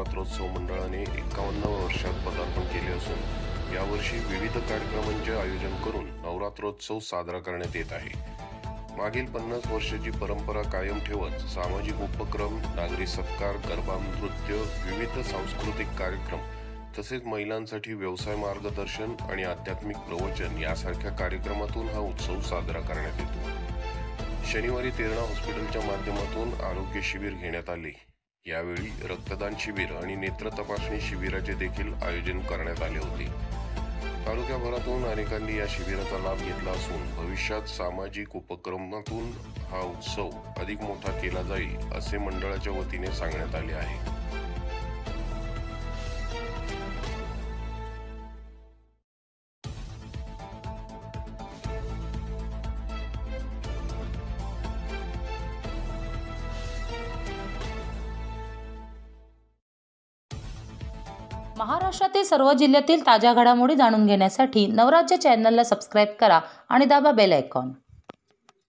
नवरात्रोत्सव मंडळाने 51 वर्षात पदार्पण केले असून यावर्षी विविध कार्यक्रमांचे आयोजन करून नवरात्रोत्सव साजरा करण्यात येत आहे। मागील 50 वर्षाची परंपरा कायम ठेवत सामाजिक उपक्रम, नागरी सत्कार, गरबा, नृत्य, विविध सांस्कृतिक कार्यक्रम तसेच महिलांसाठी व्यवसाय मार्गदर्शन आणि आध्यात्मिक प्रवचन यासारख्या कार्यक्रमातून हा उत्सव साजरा करण्यात येतो। शनिवारी तेरणा हॉस्पिटलच्या माध्यमातून आरोग्य शिबिर घेण्यात आले। यावेळी रक्तदान शिबिर आणि नेत्र तपासणी शिबिराचे देखील आयोजन करण्यात आले होते। तालुक्याभरातून अनेकांनी या शिबिराचा लाभ घेतला असून भविष्यात सामाजिक उपक्रमातून हा उत्सव अधिक मोठा केला जाईल असे मंडळाच्या वतीने सांगण्यात आले आहे। महाराष्ट्रातील सर्व जिल्ह्यातील ताज्या घडामोडी जाणून घेण्यासाठी नवराज्य चॅनलला सबस्क्राईब करा आणि दाबा बेल आयकॉन।